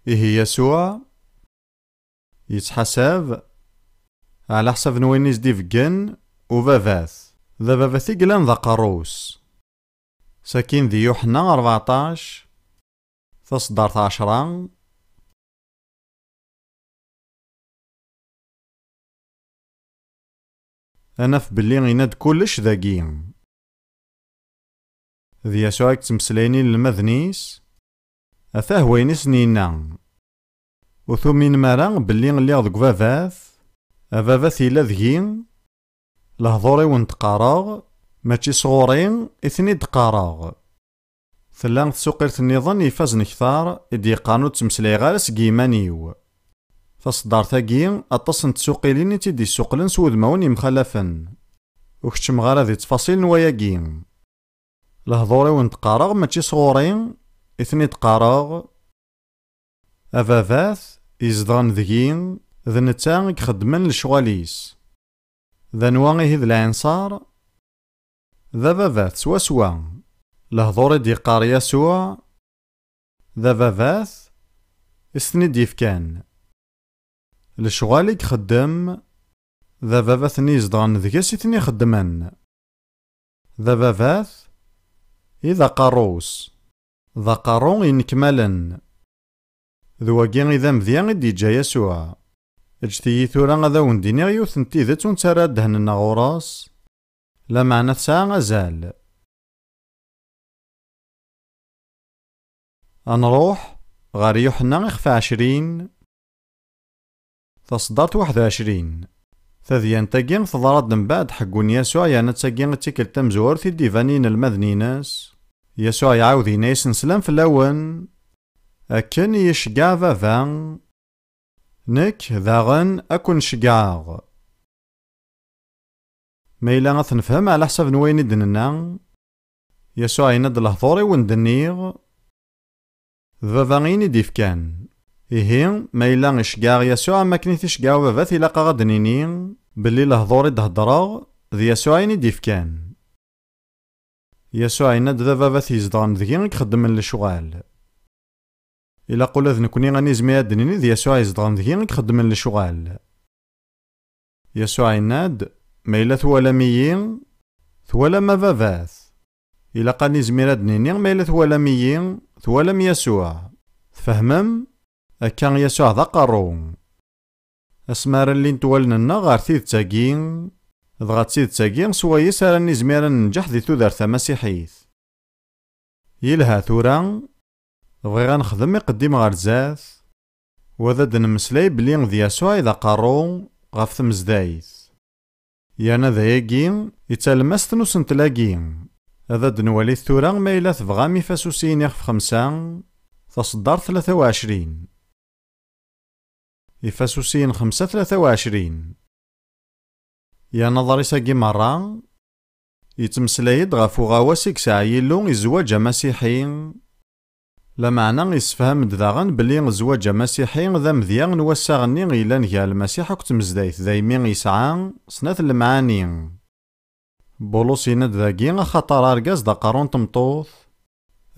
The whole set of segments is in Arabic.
إيه يسوع يتحسب على حسب نوين يزدي فكن وفافاث. ذا فافاثي قلان ذا قاروس. ساكين ذي يوحنا 14 تصدرت 10. أنا في بلي غيناد كلش ذاكين. ذي يسوع يتمسليني للمذنيس أثاه وين سنينا وثمين مرا بلي غليغ ذك فافاث أفافاث إلا ذكين لهضوري ونتقاراغ ماشي صغورين إثني دقاراغ ثلان تسوقيرت النظام يفاز نكثار إدي قانو تمسلي غار سقيمانيو فصدار تاقين أطاس تسوقيلين تيدي سوقلن سود ماوني مخلفن وكتشم غارة ذي تفاصيل نواياقين لهضوري ونتقاراغ ماشي صغورين إثني دقاراغ أفافاث يزدغن ذكين ذنتان يخدمن لشغاليس ذا نواغي هذ العنصار ذا فافاث سوا سوا لهضوري دي قار يسوع ذا فافاث إثني ديفكان لشغالي يخدم ذا فافاث نيزدغن ذكاس إثني خدمن ذا فافاث إذا قاروس ذا قارون ينكملن ذواقين إذا مذيان إدي جا يسوع اجتي ثورا غدا ونديني غيوث نتيذت ونتسارى دهن غوراس لا معنى تسعى غزال. أنروح غار يوحنا إخفى 20 تصدرت 21 ثذيان تاقين تضرد من بعد حقون يسوع يعني تاقين تيكل تمزور في الديفانين المذنيناس يسوع يعاود ينايس نسلام في اللون أكن يشقع فافان نك ذاغن أكون شقاغ ميلا غثنفهم على حسب نوين دننا يسوع يند الهضوري وندنيغ فافانين ديفكان إيهين ميلا غشقاغ يسوع ماكني تشقاغ فافاث إلا قاغدنينين بلي الهضوري دهدراغ ذي يسوع يني ديفكان يسوع يند ذا فافاث يزدغن ذكين يخدم للشغال إلا قول ذ نكوني غاني زمي دنيني ذي يسوع يزدغن ذكين يخدم للشغال يسوع يناد ميلا ثوالا ميين ثوالا ما فافاث إلا قاني زمي دنيني ميلا ثوالا ميين ثوالا يسوع تفهمم أكان يسوع ذا قارون أسمار اللي نتوالننا غار تيد تاقين ضغط تيد تاقين سوا يسار اني زميرا ننجح ذي تودرث مسيحيث يلها ثورا بغي غنخدم يقدم غار زاث وذا دنمسلاي بلي ذي يسوع إذا قارون غاف ثمزدايث يانا ذاياقين يتالمس ثنوس نتلاقين هذا دنوالي ثورا ما إلا تبغى ميفاسوسين يخف 5 تصدر 23 يفاسوسين 5 23 يا نظري ساقي مرة يتمسلايد غافو غواسيك ساعيلو يزواج مسيحي لا معنى يسفهم داغن بلي الزواج مسيحي ذا مذيان نوساغني غيلا نجا المسيح وكتمزدايت دايمين يسعى سنات المعاني بولوس يند ذاكي خاطر اركاز دا قارون تمطوث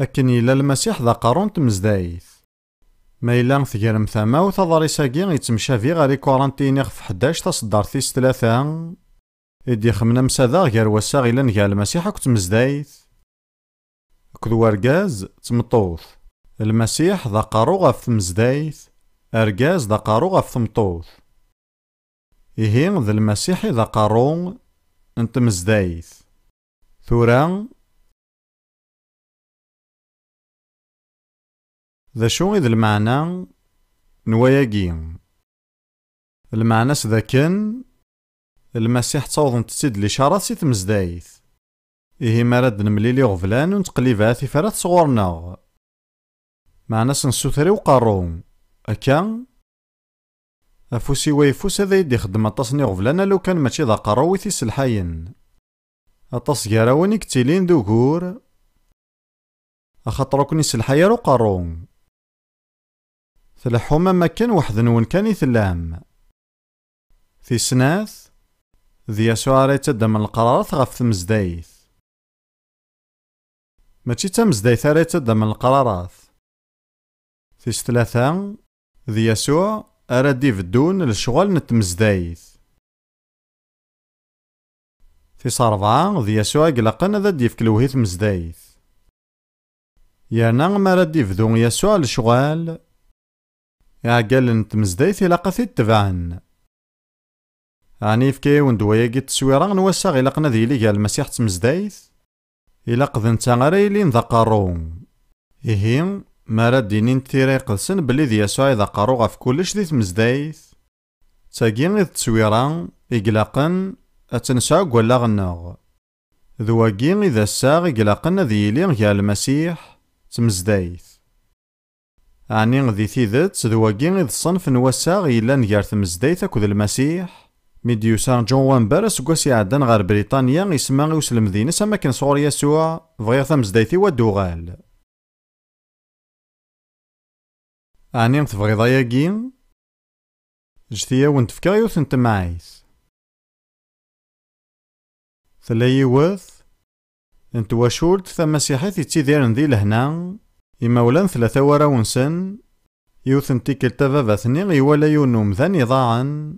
أكن يلا المسيح ذا قارون تمزدايت ما إلا ثقرم ثما وتضري ساقي يتمشافي غاري كورانتيني في 11 تصدر ثيس 3 إدي خمنا مسادا غير وسا غيلا نجا المسيح وكتمزدايت كدو أركاز تمطوث المسيح ذا قارو غاف ثمزدايت أركاز ذا قارو غاف ثمطوث إيهين ذا المسيح ذا قارون انت مزدايت ثورا ذا شو إذا المعنى نواياقين المعنى ذاكن المسيح تصوضن تسيد لشارة سي تمزدايت إيه مراد نمليلي غفلان ونتقليبات في فرات صغورنا معنى سنسوثري وقارون أكا أفوسي ويفوس هذا يدي خدم أطاسني غفلان لو كان ماشي ذا قاروي في سلحاين أطاس كاراوني كتيلين ذكور أخاطرو كني سلحايا رو قارون ثلحوما ما كان وحد نون كان يثلام في سناث ذي يسوع راه تدم القرارات غاف تمزدايث ماشي تمزدايث راه تدم القرارات ثيس ثلاثة ذي يسوع أراد يفدون الشغل نتمزدايث. ثيس أربعة ذي يسوع قلقنا ذا ديفك الوهيث مزدايث. يانا ما راد يفدون يسوع الشغل يعقل نتمزدايث إلا قثي تبعن. عني فكي وندوياكي التصويرة نوسا غيلقنا ذي لي قال المسيح تمزدايث إلا قذن تغري لين ذقارون. إيهين ما راد دينين تيري قلسن بلي ذي يسوع ذقارو غاف كلش ذي تمزدايث. تاقين إذ تصويرة إقلاقن أتنساق ولا غناغ. ذواقين إذا الساغ إقلاقن ذي لين قال المسيح تمزدايث. عني ذي ثيذت ذواقين إذ الصنف نوسا إلا نجار تمزدايث أكو ذي المسيح ميديوسان جون وانبرس قوسي عدن غير بريطانيا يسمى يوسلم ذينا سما كان صور يسوع بغير ثمزدايثي ودوغال. عني تبغي ضياقين جثيا ونتفكا يوث انت معايث. ثلاي وث انت وشورت ثمسيحيث يتيذيرن ذي لهنا إمولان ثلاثة ورا ونسن يوث انتيك التفافا ثنين يولا يونوم ذان يضاعن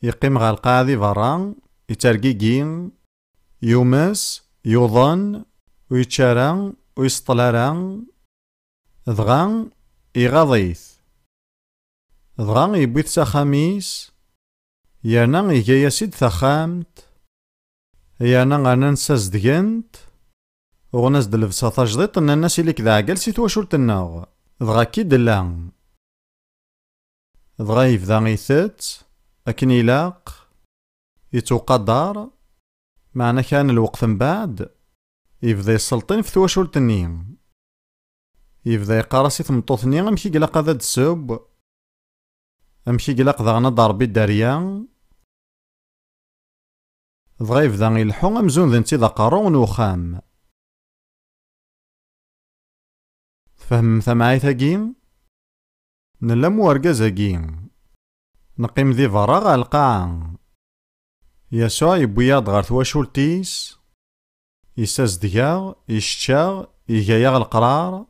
يقيم غا القاعدي برا يترقيقين يومس يوظن ويتشارا ويسطلارا ضغان يغاضيث ضغان يبيث ساخاميس يانا يجايا سيد ثخامت يانا غانا نساز دقنت وغناز دلفسا تجديط ان الناس اللي كذا عقل سيت واشورت الناغ ضغا كي دلان ضغا يفدا غيثت أكن يلاق يتوقدر معنا كان الوقت من بعد يبدا يسلطين في ثواشول تنين يبدا يقارسي ثمطوثني امشي قلق هذا السب امشي قلق ذاغنا ضربي الداريا ضغا يبدا يلحو امزون ذنتي ذا قارون وخام. فهم ثمعي ثاقين نلم ورقازاقين نقيم ذي فراغ على القاعة. يسوع يبوياض غار ثواشولتيس يسازدقاغ يشتشاغ يجاياغ القرار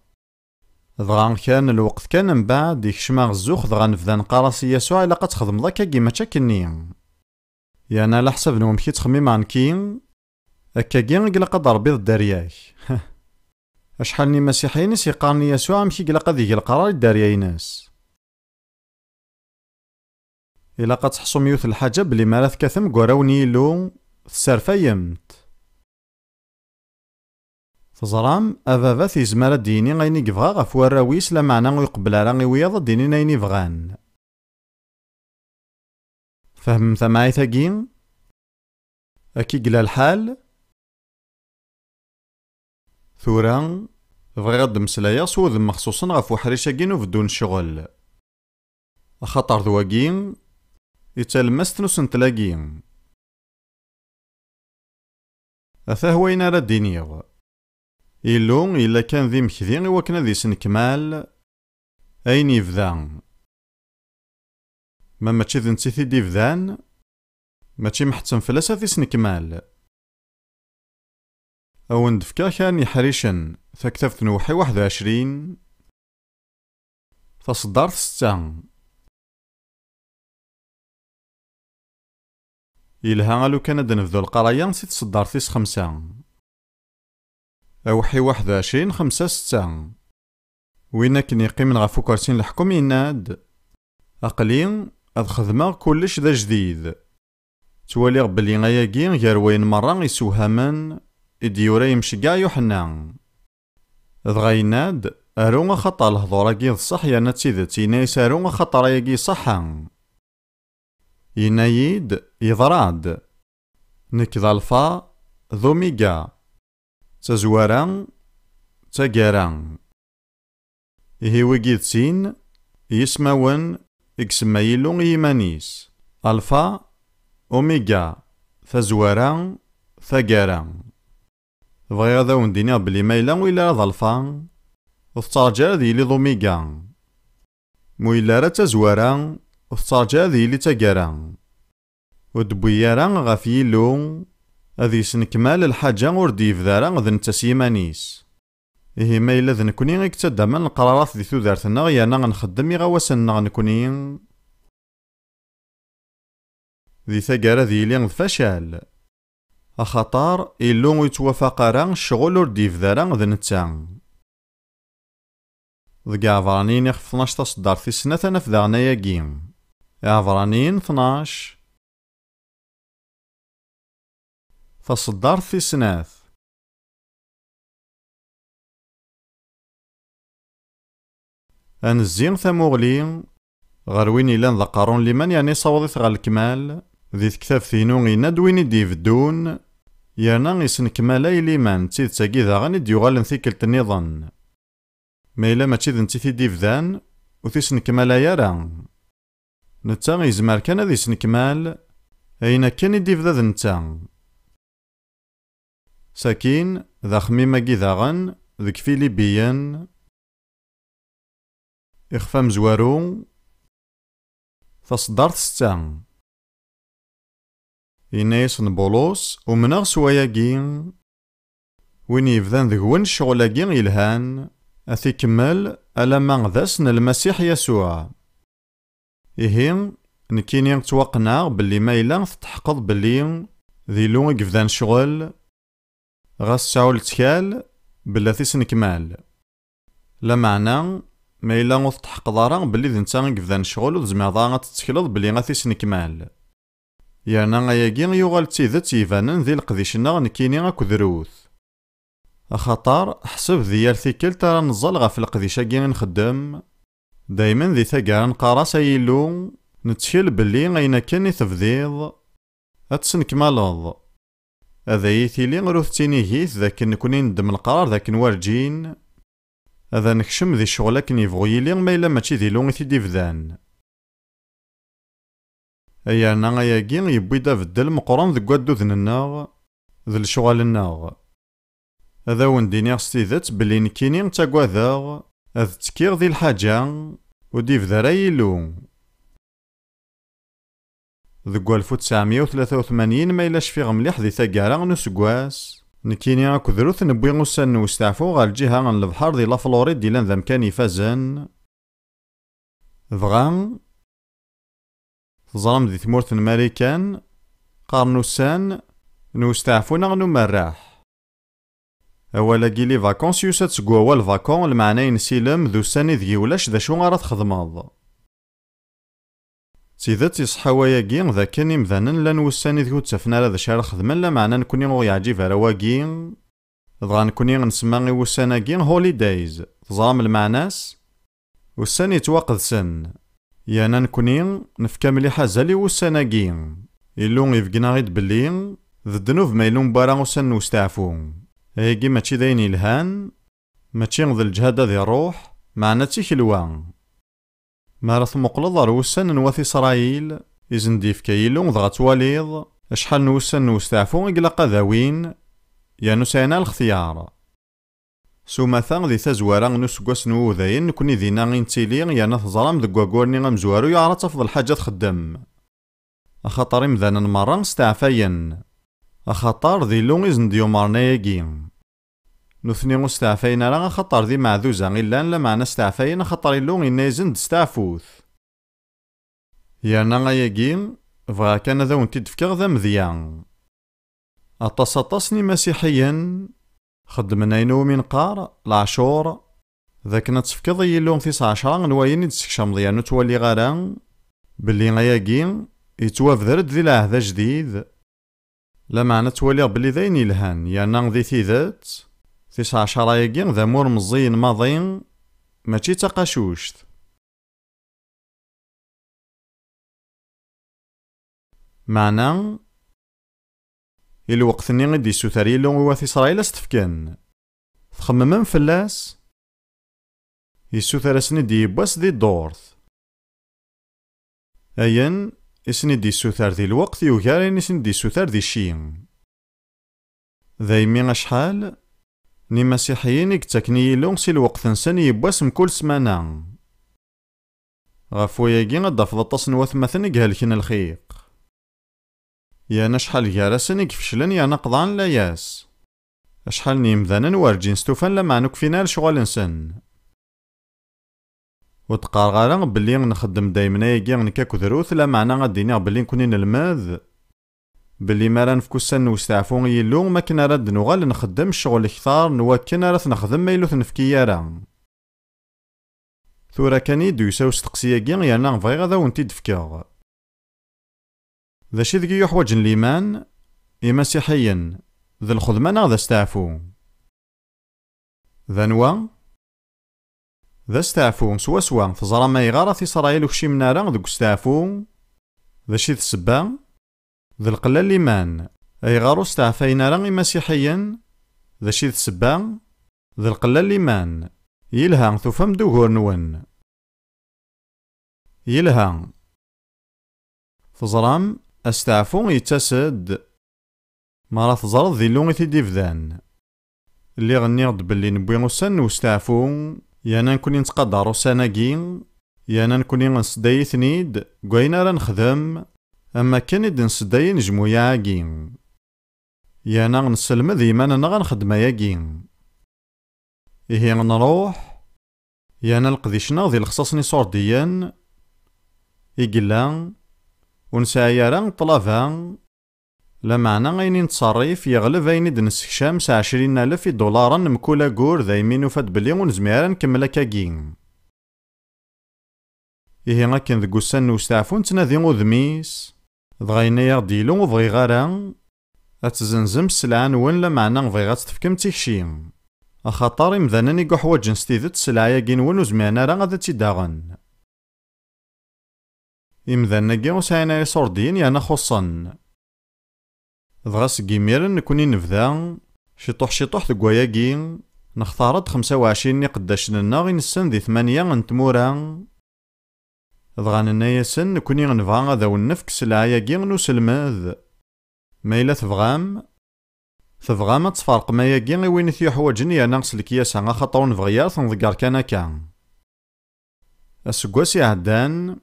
ضغان كان الوقت كان من بعد يكشماغ الزوخ ضغا نفذا نقارسي يسوع إلا قد تخدم ضاكا كيما تشاكني يانا على حسب نوم كي تخميم عن كين هكا كين قلا قد ربي الدارياك. أشحالني مسيحيين سيقارني يسوع مشي قلا قد يجي القرار الداريايناس إلا قد تحصو ميوث الحاجة بلي ماراث كاثم قراوني لو السرفة يمت تزرام أفافا تيزمارا ديني غيني قفغا غف وراويس لا معنى يقبل راني وياض ديني نايني فغان. فهم ثماعي ثاقين أكي قلا الحال ثوران بغي غد مسلايا سوذ مخصوصا غف وحريشاكين وفدون الشغل خاطر ذواقين يتلمست نوسن تلاقين أثا هوين راه دينيغ إلو إلا كان ذي مكذين وكنا ذي سن كمال أين يفذان ماشي ذي نسيتي دي فذان ماشي محتسن فلاسة ذي سن كمال أو ندفكا كان يحريشن فكتفت نوحي 21 فصدرت 6 إلها لو كان دنفذو القرايا نسيت صدار فيس 5 أوحي 21 5 6 وين كن يقيم غا فوكارتين الحكم يناد أقلين أذ خدمة كلش ذا جديد توالي بلي غياكي غير وين مرة يسوهمن إديورا يمشي كاع يوحنا أذ غيناد أرو خطا الهضوراكي الصح يانا تسيدت ينايس أرو خطا ياكي صحا ينايد يضراد نكذا الفا ذو ميقا تزوارا تاقارا إهيوكي تسين يسماون إكسما يلو يمانيس ألفا أوميقا تزوارا ثاقارا بغي غادا وندينيغ بلي مايلا ويلا راه الفا وفترجا ذي لي ضوميقا مويلا راه تزوارا وفترجا ذي لي تاقارا ودبويارا غاف يلو أذي سنكمال الحاجة ور ديفدارا ذن تسيمانيس إيه ما إلا ذ نكوني غيكتادا من القرارات دي تودارتنا يانا غنخدم يغواسنا نكوني ذي ثقارة ذي لين فشل. أخطار إلو يتوافق راه الشغل ور ديف دارا ذ نتا. ذ عفرانين يخ 12 تصدر في السنة تنفذغنا ياكين. عفرانين 12 تصدر في السنة. أنزين ثموغلي غروين إلان ذقارون لمن يعني صوضيت غا الكمال ذي كتاب ثينو يناد وين ديفدون يانا يسن كمالا إليمان تيد تاقي ذا غاني ديوغالن ثيكلت النظام ما إلا ما تيد نتي ديفدان وثيسن كمالا يارا نتا يزمار كان ذي سن كمال أين كان ديفدا ذا نتا ساكين ذا خميمة ذاغن ذيك فيليبيان إخفى مزوارو تصدرت ستا إنايس بولوس ومنغ سواياكين وين يبدان ذهون الشغلاكين يلهان أثي كمل ألما غذاسن المسيح يسوع إهين نكيني توقنا باللي ما إلا تحقق باللي ذي لون يقفدان شغل غاس ساول تكال بلا ثيس نكمال لا معنى ما إلا غتحقق دارا باللي ذي نتا يقفدان شغل وزمي ضاغا تتكلض باللي غاثيس نكمال يانا غياكي يوغال تيذت يفانن ذي القديشنا نكيني غاكو دروث أخطار حسب ذيال ثيكل ترى نزل غا في القديشاكي نخدم دايما ذي ثقار نقارا يلو نتشيل باللي غينا كاني تفذيض أتسن كمالض هذا يثيلي غروث تينيهيث ذاك نكوني ندم القرار ذاك نوارجين هذا نكشم ذي الشغل كن يبغو يلي ما إلا ماشي ذي لون ثيدي فذان أيانا غياكي يبوي دا بدل مقران ذي قوادو ذننا ذي الشغل الناغ هذا ونديني ستيذت بلي نكيني نتاقواذا أذ تكيغ ذي الحاجة وديف ذا يلو ذقوا 1983 ما إلاش فيغ مليح ذي ثقارا نسقواس نكيني غاكو دروث نبوي غسان نوستعفو غا الجهة غن البحر ذي لافلوريد دي لان ذا مكان يفازن ذغان تظلم ذي ثمورث الماريكان قارنوسان نوستعفونا غنو مراح أولا كيلي فاكونس يوسا تسقوا أول فاكون المعنى ينسيلم ذو ساني ذي ولاش ذا شو غارة تخدماض تيذات يصحاواياكي ذا كان يمذانن لان وساني ذو تسفنا ذا شار خدمان لا معنى نكوني غو يعجيب رواكي دغا نكوني غنسمى وساناكي هوليدايز تظلم المعناس وساني توقذ سن يانا نكوني نفكا مليحة زالي وساناكي إلو يفقنا غيد بلي ذا الدنوف ما يلون بارا وسان نوستعفو هيكي ماشي داين يلهان ماشي ذا الجهاد ذي الروح معنا تيكلوان مارث مقلض روسان نواثي إسرائيل إذن ديف كايلو ضغا تواليض أشحال نوسان نوستعفو إقلا قذاوين يا نسينا الاختيار سومثا ذي تزوارا نسقواس نوذاين نكوني ذينا غين تيلي يا نثظلام ذا كواكورني غمزوارو يعرى تفضل حاجة تخدم أخطر مذانا مرة استعفاين أخطر ذي لون إذن ديو مارناياكين نثني مستعفين راه خطر ذي معذوزة إلا لا معنى استعفين خطر اللون إنايزن دستعفوث يانا غياكين فغا كان ذا ونتي دفكغ ذا مذيان أطاسني مسيحيا خدمنا ينو من قار العشور ذاك نتفكض يلون 19 نوايين دسكشا مضيانو توالي غاران باللي غياكين يتوافذرد ذي العهد جديد لا معنى توالي بلي ذاين يلهان يانا ذي ثيذات 19 ياكين ذا مور مزين ماضين ماشي تقاشوشت معنى الوقت ني غدي سوثاري لون هو في إسرائيل استفكان تخممم فلاس يسوثر اسني دي باس دي دورث أين اسني دي سوثار ذي الوقت يوغارين اسني دي سوثار ذي الشين ذايمين أشحال ني مسيحيين يكتاكني لون سي الوقت نساني يباس مكل سمانة غفو ياكي غدا فضطاس نواث مثلا يقهلكن الخيق يا نشحال جارسن يكفشلن يا نقضان لا ياس أشحال من يمذانا ورجين ستوفان لما نكفينا لشغل نسن. وتقار غالا بلي نخدم دايما يجي نكاكو دروث لا معنى غاديني بلي نكوني نلماذ بلي ما راه نفكوسان نوستعفون يلو ما كنا راد نوغال نخدم الشغل كثار نوكنا راه نخدم ما يلو تنفكي راه. ثورا كان يدو يساو ستقسياكي يانا بغي غادا ونتي دفكاغ. ذا شي ذكي يحوج الإيمان مسيحيا ذا الخدمة نا ذا استعفو. ذا نوا ذا استعفو سوا تزرى ما يغارة في إسرائيل وكشي من نارا ذوك استعفو. ذا شي تسبا ذا القلة الإيمان أي غارو استعفينا راه مسيحيا ذا شي تسبا ذا القلة الإيمان يلها ثفم دوغور نون. يلها تزرام استعفو يتسد مرة تزرد ذي لونغي تيديفذان اللي غنيغد بلي نبوي غسان وستعفو يانا نكوني نتقدرو ساناكي يانا نكوني نسداي ثنيد قوينا راه نخدم اما كان يد نسداي نجمو ياكي يانا نسلم ديما غنخدم ياكي إيه غنروح يانا القديشنا ذي الخصاصني صورديا إقلا ونسايا راه طلافا لا معنى غيني نتصرف يغلب أيني دنسكشام 20,000 دولار مكولا كور ذا يمينو فاد بلي ونزميرا نكمل كاكين. إيه غاكن ذا قوسان نوستعفو نتنادي غوذميس دغاينا يغديلو وبغي غارا أتزنزم السلعة نون لا معنى بغي غاتتفكم تيكشيم أخاطر إمذانا يقو حواج نستيذت السلعة ياكين ون وزميانا راه غادا تيداغن. إمذانا كي وسعينا يصوردين يانا خصن دغا سكيمير نكوني نبدا شطوح ثقواياكي نختارض 25 نقداشنا غي نسن ذي 8 نتمورا دغا نناياسن نكوني غنبغا غادا ونفك سلعاياكي نوسلماذ ما إلا تبغام تفارق ماياكي وين ثيحواجن يانا نسلكياسا خاطر نبغيا تنضقر كان كان. أسكواس يعدان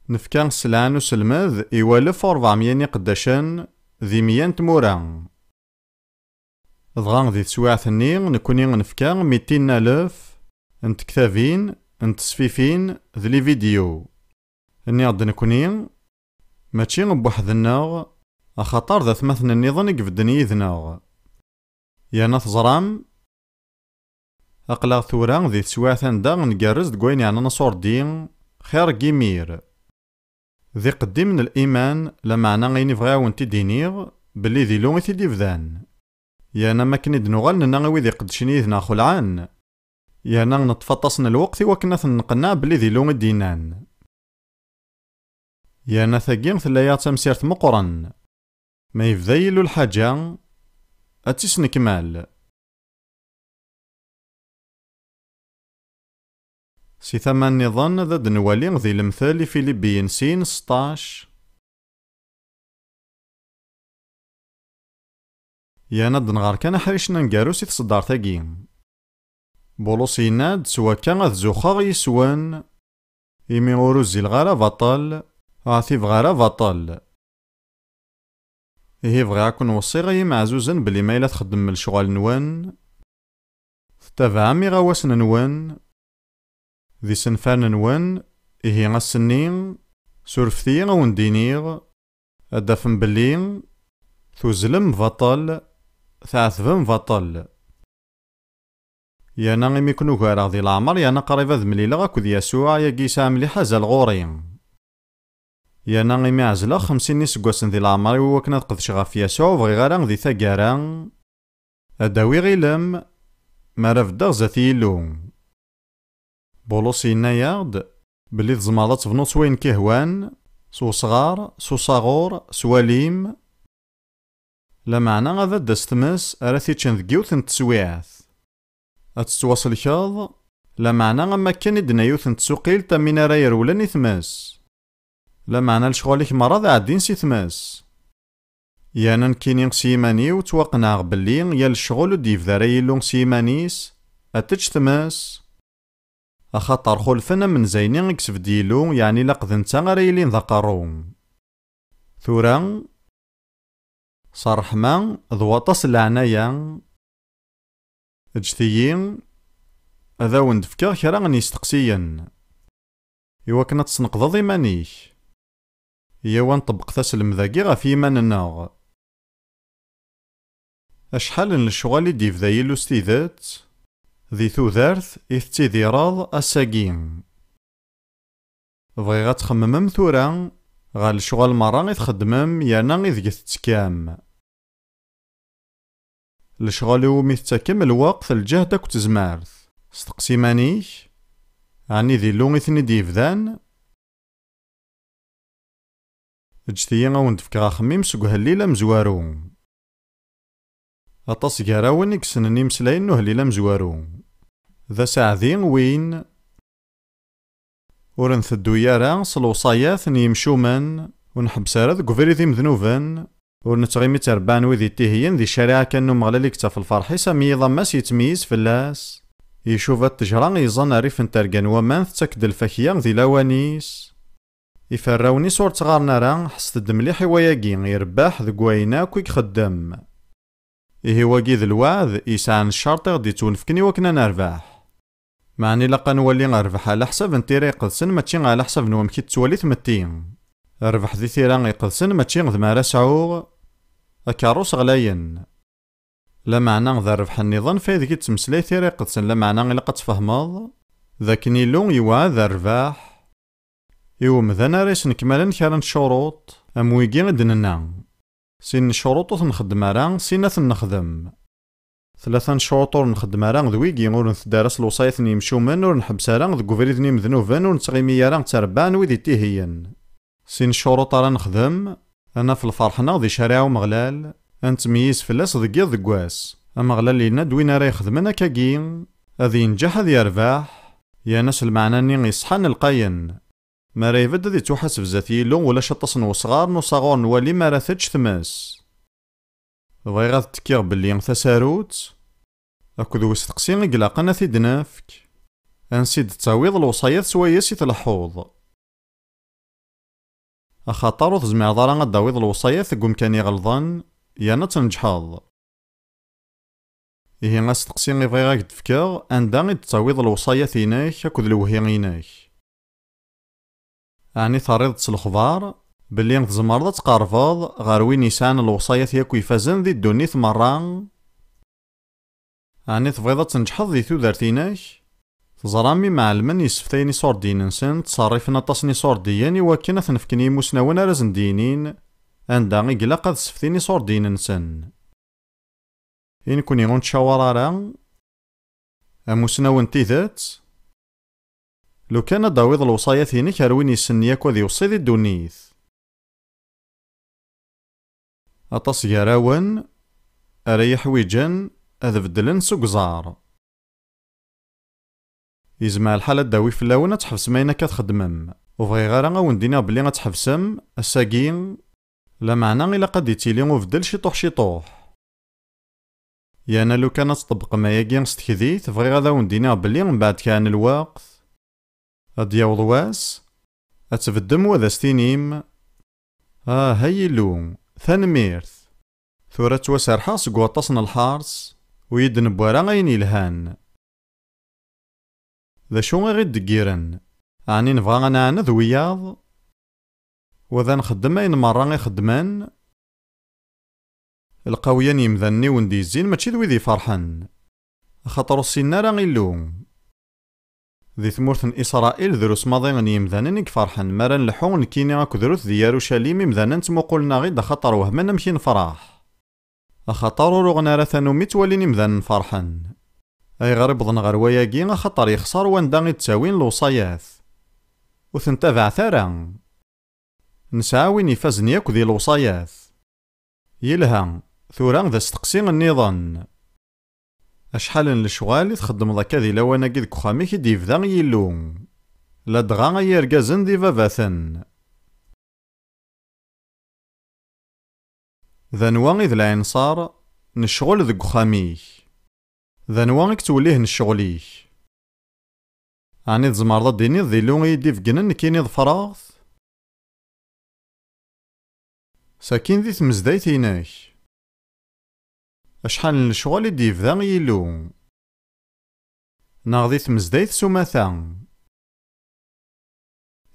نفكان السلعة نوسلماذ إيوالف 400 نقداشن ذي 100 تمورا دغا ذي تسواعثني نكوني نفكان 200,000 نتكتافين نتسفيفين ذي لي فيديو اني غد نكوني ماشي بوحدنا أخاطر ذات مثلا النظام يقفدن يذناغ يانا تزرام أقلا ثورا ذي تسواعثن دا نقرز دقوين يعني نصور دين خير كيمير ذي قدي من الإيمان لمعنى غيني فغا ونتي دينيغ بلي ذي لونغي تيدي فذان يانا ما كني دنوغال نناغي ذي قدشني يذنا خلعان يانا نتفطسن الوقت وكنا ثنقنا بلي ذي لونغي دينان يانا ثاقين ثلايا تمسيرت مقرن ما يفذيلو الحاجة أتيس نكمال. سي ثمان نظام ذا دنوالي ذي المثال فيليبيين سين 16 يانا دنغار كان حريشنا نقارو سي تصدار ثاقين بولوسيناد سوا كان ذ زوخاغ يسوان إيمي غروزي الغارة بطل عاثيف غارة بطل إيه بغي أكون وصي غي معزوزن بلي ما إلا تخدم الشغل نوان تتابع مي غواسن نوان ذي سنفان نوان إيه غاسنين سورفتي غون دينيغ أدافن بلين ثوزلم بطل ثعثبم بطل يانا غيمي كنو غارغ ذي العمر يانا قريبا ذ مليلة غاكو ذي يسوع ياكيسا مليحة زال غوري يانا غيمي عزلا 50 نسقوسن ذي العمر ووكنا تقدش غاف يسوع وبغي غارغ ذي ثاقارا أداوي غيلم مرافدا زاتي يلو بولوس يناياغد بلي تزماضات بنوت وين كهوان سو صغار سو صغور سواليم لا معنى غادا داستمس أراثي تشان ذكيوث نتسويعث أتتواصل كاض لا معنى غما كان يدنا يوث نتسوقيل تامين راير ولا نثمس لا معنى لشغاليك مرض عادين سي ثمس يانا نكيني سيماني وتوقناغ بلي يا الشغل وديف ذا رايلون سيمانيس أتج ثمس أخاطر خلفنا من زينين يكسف ديلو يعني لقد انتا غريلين ذا قارون ثورا صرح ما ضواطس العناية اجتيين اذا وندفكا كرا نيستقسيا إوا كنا تسنقضض إيمانيك إوا نطبق تسلم ذاكي غف إيماننا أشحال من الشغل ديف ذا يلو ستيذات ذي ثوذارث إثتيذيراض أساقين بغيغا تخممم ثورا غا الشغل مرة إتخدمم يانا إذ تتكام الشغل ومي تتكم الوقت الجهد أكو تزمارث استقسي مانيك عني ذي لون إثني ديف ذان اجتيا غاوند فكرا خميم سوق هالليلة مزوارو أطاس كاراون إكسن نيمسلاين نو هالليلة مزوارو ذا ساعذين وين ورنثدو يارا سلوصايات نيمشومن ونحبسارا ذو غفيري ذي مذنوبن ورنتغيمي تربان وذي تيهيين ذي الشارع كانو مغلالي كتا في الفرحي سامي ضماس يتميز فلاس يشوف التجران يظن ريف نترقان ومان تاكد الفاكية ذي لاوانيس يفراوني صور تغارنا راه حست مليح وياكي يرباح ذو وينا كويك خدام إيه واقي ذا الوعد يسعى الشرطة غدي تونفكني وكنا نرباح معني لقا نولي نربح على حساب نتيرا يقدسن ماشي على حساب نوام كي تولي ثمتين ربح ذي تيرا يقدسن ماشي غد مارا سعوغ أكاروس غلاين لا معنى ذا ربح النظام فايد كي تمسلاي تيرا يقدسن لا معنى إلا قد تفهمض ذاك نيلون يوعد ذا رباح يوم ذانا ريس نكمالا كارن الشروط أمويقي غدننا سين شروط نخدم راه سينات نخدم ثلاثة شروط نخدم راه ذويقي ور نتدارس الوصايات نيمشو من ور نحبس راه ذو كوفريد نيم ذنوبان ور نتغيمي راه تربان ويدي تيهيا سين شروط راه نخدم أنا في الفرحنا ذي شارع ومغلال أنتميز فلاس ذكي ذكواس أمغلال لينا دوينا راه يخدمنا كاكين أذي ينجح ذي يرباح يا ناس المعنى ني يصحن القاين ما راه يبدا ذي توحس بذاتي لون ولا شطس وصغار نصغار نولي ما راثتش ثماس بغي غاد تكيغ بلي تساروت أكد وستقسي إقلاقنا ثيد نافك أنسيد تعويض الوصايات سواياس يتلحوظ أخاطر تزمع ضرا غاد داويض الوصايات قوم كان يغلظان يانا تنجحاض إيه غاس تقسي بغي غاك تفكاغ أندا غيد تعويض الوصايات هناك أكد الوهي هناك يعني ثريض الخضار باللي تزمرض تقارفض غار وين يسان الوصايات ياكو يفازن ذي الدنيث مرة يعني تبغيض تنجحض ذي ثودارتيناك تزرامي مع المن يسفتيني صور دين نسن تصرفنا تصني صور دياني وكنا تنفكني مسناونا رازن دينين عندها غيقلا قد سفتيني صور دين نسن إن كوني غون تشاور راه أمسناون تيذات لو كان داويض الوصايات هينيك هروين يسن ياكو ذي وصي ذي الدنيث أطاس يراون أريح ويجن أذ بدلن سوق زار يزمع الحالة داوي في اللون تحفس ماينا كتخدمم وفغي غير غاون دينا بلي غتحفسم الساقين لا معنى إلا قد يتيلي وفدل شيطوح شيطوح يانا لو كانت تطبق ما ياكين ستكذيت فغي غادا وندينا بلي من بعد كان الوقت أدياوض واس أتفدم وذا ستينيم هايلو ثانميرث ثورة وسرحا سقواطسن الحارس ويدن بوارا غاين يلهان ذا شو غيد دقيرن عني نبغى غنعنا ذوياض وذا نخدم أين مرة غيخدمان القويان يمذني ونديزين ماشي ذوي ذي فرحان خاطر السينا راه غيلو ذي ثمورث إسرائيل ذروس ماضي غني يمذنن يكفرحن مران لحون كيني غاك ذروث ذي يروشاليم يمذنن تموقولنا غيد خاطر وهمنا مشي نفرح أخاطر رغنا رثانو متولين يمذنن فرحن أي غريب ظن غير وياكي خاطر يخسر واندا غي تساوين الوصايات وثنتابع ثارا نسعاوين يفازن ياكو ذي الوصايات يلها ثورا ذا استقسي النظام أشحال الشغال تخدم ذاك ذي لوانا كي ذك خامي كي ديفدا يلو لا دغا يركازن ذي فافاثن ذا نوا إذ العنصار نشغل ذك خاميك ذا نوا توليه نشغليك عني تزمر ديني ذي لون يدي فقنن كيني ظفراغ ساكين ذي تمزدايت هناك أشحال من الشغل ديفدا يلو. ناغ دي تمزدايت سوماثا.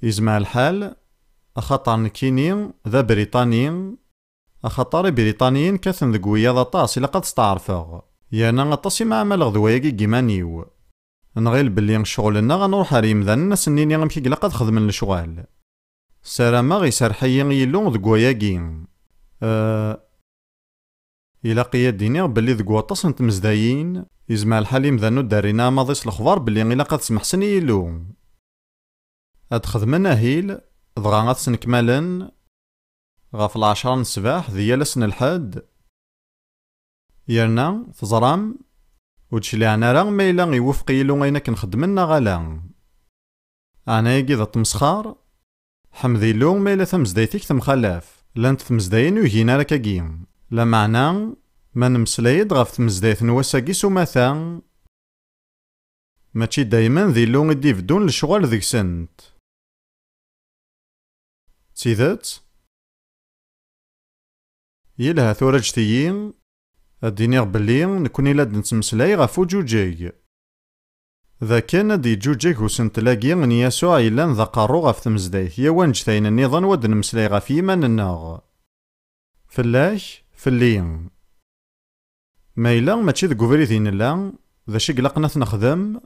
يزمع الحال أخاطر نكيني ذا بريطاني، أخاطر بريطانيين كاثن ذك وياض أطاس إلا قد استعرفغ، يانا أطاس مع مالغ ذواياكي كيمانيو. نغيل بلي شغلنا غنروح ها يمذان الناس نيني غمكي قلا قد خدمن الشغل. سارما غيسرحي يلو ذك وياكي. إلا قيا دينيغ بلي ذك واطاس نتمزدايين، يزمع الحال يمذانو دارينا ماضيس الأخبار بلي إلا قد سمحسن يلو. هاد خدمنا هيل دغا غاتسنكمالن غاف 10 الصباح ديال الحد. يرنا تزرام وتشليعنا راه ما إلا يوفق يلو غينا كنخدمنا غالا. أنا يجي ذا تمسخار حمدي لو ما إلا تمزدايتيك تمخلاف لانت تمزداين ويجينا لك أجيم. لا معنى ما نمسلايد غاف تمزدايت نواساكي سوماثا ماشي دايما ذي لو غدي بدون الشغل ذيك سنت. تسيدات يلها ثورة جتيين أدينيغ بلي نكوني لاد نتمسلاي غافو جوجيغ. ذا كان دي جوجيغ وسنتلاقي من يسوع إلا ذا قارو غاف تمزدايت يوان جتاين النظام ود نمسلاي غاف يمان الناغ. فلاش فلين ما إلا ماشي ذا قوفريثين لا ذا شي قلقنا نخدم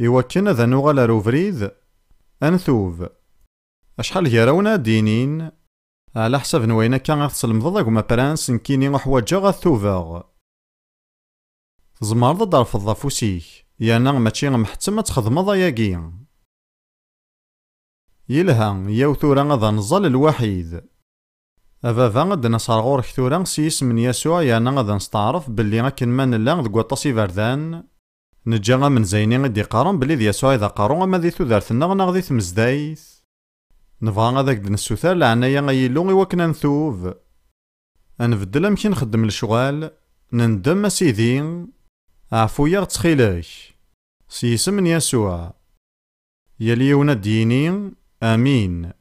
إوا كان ذا نوغال روفريد أنثوف. أشحال هيراونا دينين على حسب نوينا كان غتسلمض كما برانس نكيني غحواجا غثوفاغ. تزمرض ترفض فوسيك يانا ماشي محتم تخدمض ياكي. يلها ياو ثورا غادا نزال الوحيد. أبابا غادا نصارغور ثورا سيس من يسوع يانا غادا نستعرف بلي غاكن ما نلا ذك واطاسي فردان. نجا من زينين غدي قارن بلي يسوع إذا قارون أما ذي ثودارتنا غناغ ذي تمزدايث. نبغى غاداك نسوثار لعنايا غيلو إواكنا نثوف. أنبدل أمكي نخدم الشغال نندم أسيدي عفويا تخيلك سيسم يسوع يليونا ديني آمين.